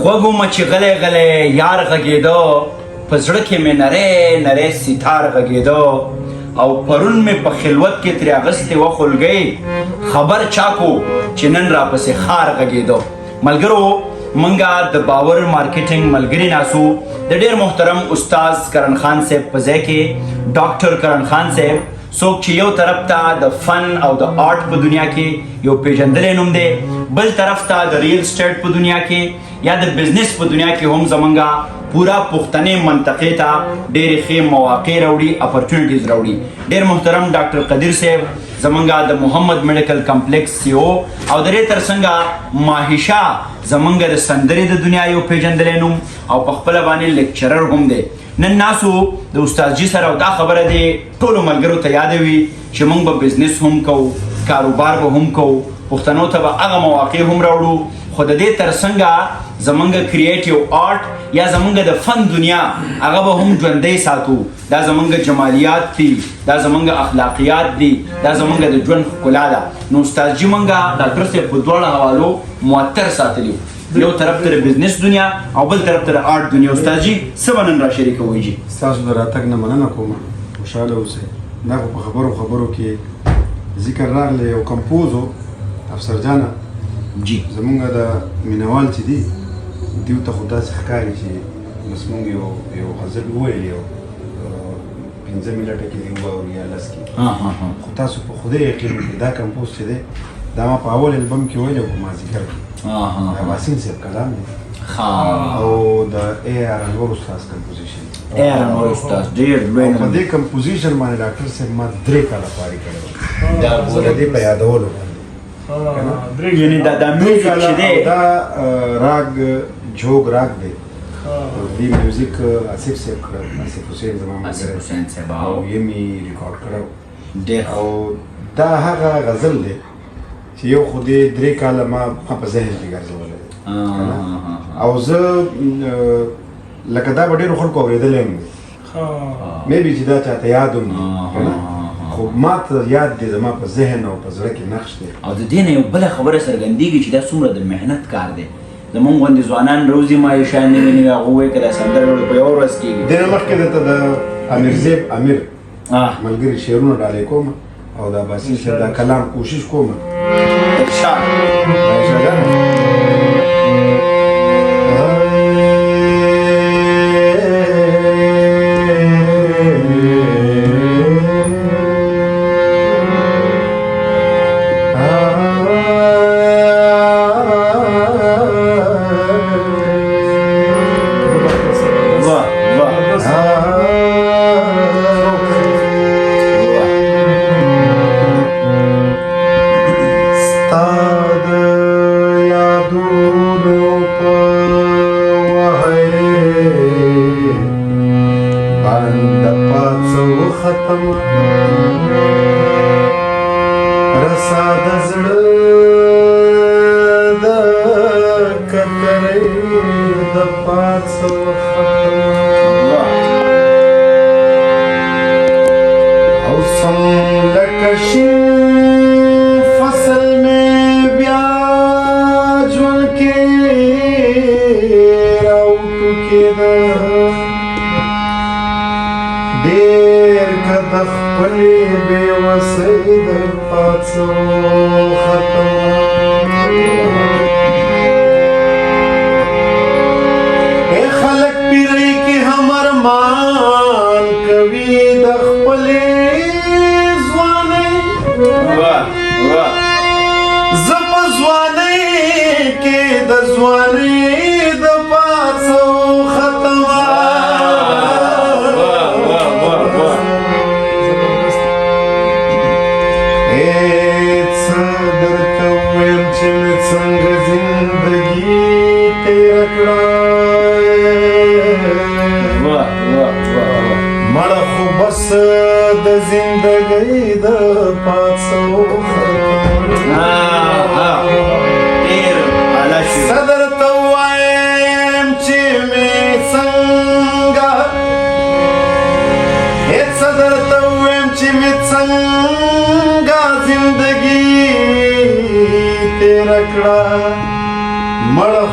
غوږو مه چې غلی غلی یار غږېده، په زړه کې مې نری نری ستار غږېده، او پرون مې په خلوت کې ترې اغستې وه خولګۍ، خبر چا کو چې نن راپسې خار غږېده. ملګرو منګه د باور مارکیټینګ ملګري ناسو د ډېر محترم استاذ کرن خان صاحب په ځای کې ډاکټر کرن خان صاحب، څوک چې یو طرف ته د فن او د آرټ په دنیا کې یو پیژندلی نوم دی، بل طرف ته د ریل اسټیټ په دنیا کې یا د بزنس په دنیا کې هم زمونږه پورا پښتنې منطقې ته ډېرې ښې مواقع راوړي، اپرچونیټیز راوړي. ډېر محترم ډاکټر قدیر صاحب زمونږه د محمد میډیکل کمپلیکس سی او او د دې ترڅنګه ماهیشا زمونږه د سندرې د دنیا یو پیژندلی نوم او په خپله باندې لیکچرر هم دی. نن ناسو د استاد جي سره او دا خبره دی ټولو ملګرو ته یادوي چې موږ به بزنس هم کوو، کاروبار به هم کوو، پښتنو ته به هغه مواقع هم راوړو، خو د دې ترڅنګه زمونږ کریټیو آرټ یا زمونږ د فن دنیا هغه به هم ژوندی ساتو. دا زمونږ جمالیات دي، دا زمونږ اخلاقیات دي، دا زمونږ د ژوند ښکلا ده. نو استاد جي مونږه ډاکټر صاحب په دواړه حوالو معطر ساتلي، یو طرف ته د بزنس دنیا او بل طرف ته د آرټ دنیا. استاد جي څه به نن را شریکوئ جي؟ ستاسو د راتګ نه مننه کوم، خوشحاله اوسئ. دا په خبرو کې ذکر راغلی یو کمپوز و افسر جانه جی، زمونږ د مینوال چې دي دیو ته خو داسې ښکاري چې بس مونږ یو غزل وویل، یو 15 منټه کې دې وواوري یا 10 کې، خو تاسو په خدای یقین وکړئ دا کمپوز چې دی دا ما په اول البم کې ویلی و په مازدیګر کې، د باسین صاحب کلام دی او د اے آر انور استاذ کمپوزیشن. اے آر انور استاذ ډېر لوی په دې کمپوزیشن باندې ډاکټر صاحب ما 3 کاله پاري کړی و د دې په یادولو باندې. یعنی دا میوزیک چې دی دا راگ جوګ راگ دی، دې میوزیک آصف صاحب کړی، آصف حسین زما آصف حسین صاحب او یې مې ریکارډ کړی ډېر. او دا هغه غزل دی چې یو خو دې 3 کاله ما په ذهن کې ګرځولی او زه لکه دا به ډېرو خلکو اورېدلی هم دی، میبي چې دا چاته یاد هم دی، خو ما ته یاد دی زما په ذهن او په زړه کې نقش دی. او د دې نه یو بله خبره څرګندېږي چې دا څومره د محنت کار دی. زمونږ غوندې ځوانان روزي مایشان نوي نوي هغه ووایي که دا سندره په یوه ورځ کېږي. دې نه مخکې درته د امیرزیب امیر ملګري شعرونه ډالۍ کوم او د عباسي صاحب دا کلام کوشش کوم. ارشاد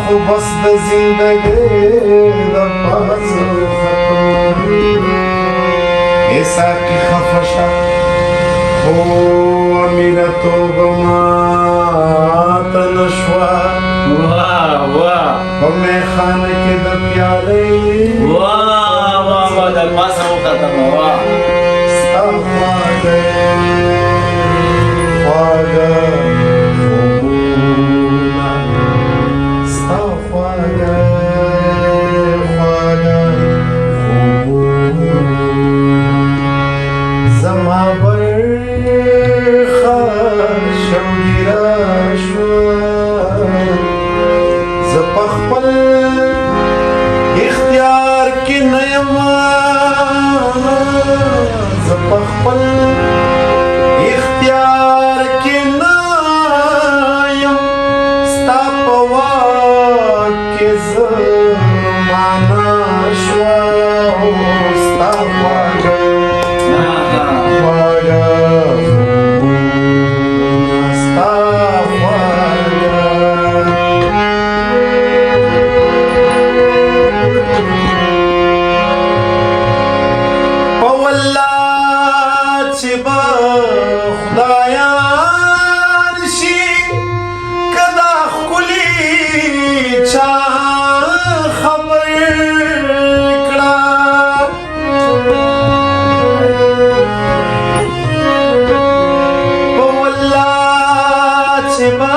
خو بس د زندګۍ د پازو ختم ایسا کی خفشا خو امیره توبه ماته نشوه واه واه په میخانه کې د پیالې واه واه واه د پاسه وختم واه ستا خواږه خواږه خوبونه ستا خواږه خواږه خوبونه زما برخه شوګیره شوه زه په خپل اختیار کې نه یم زه په خپل اختیار کې نه یم ستا په واک کې زه معنا شوه ستا خواږه خواږه خوبونه ستا خواږه په والله چې به خدایان شي که دا ښکلي چا خبر کړه په والله چې به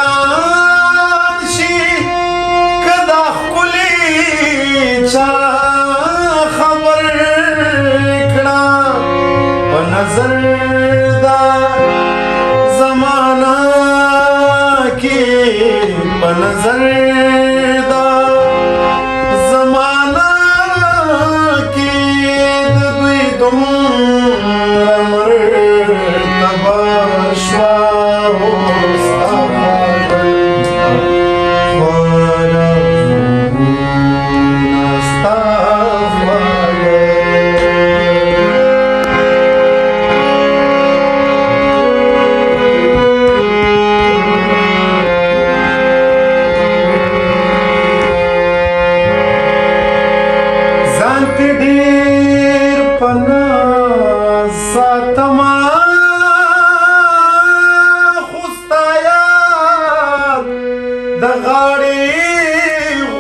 خدایان شي که دا ښکلي چا خبر کړه په نظر دا زمانہ کې په نظر دا زمانہ کې د دوی دومره مرتبه شوه ستا خواږه خواږه خوبونه ستا خواږه ځان کې ډېر په ناز ساتمه خو ستا یاد د غاړې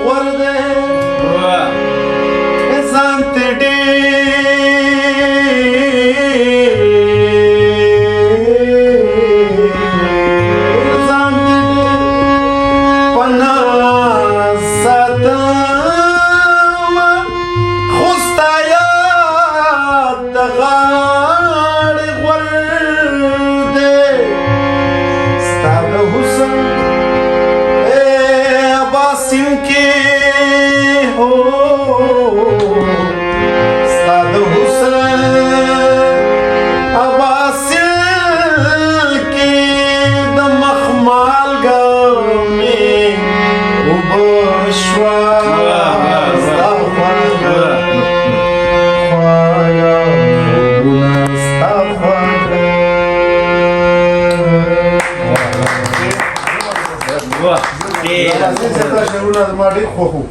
غور دی واه ځان ته ډېر ځان ته ډېر په ناز ساتمه خو ستا یاد د غاړې غور دی ستا د حسن باسم کې هو ستا د حسن باسم کې د مخمالګه مې اوبه شوه ستا خواږه خواږه خوبونه ستا خواږه واه ډېر راځئ چې دا شعرونه زما ډېر خوښ وو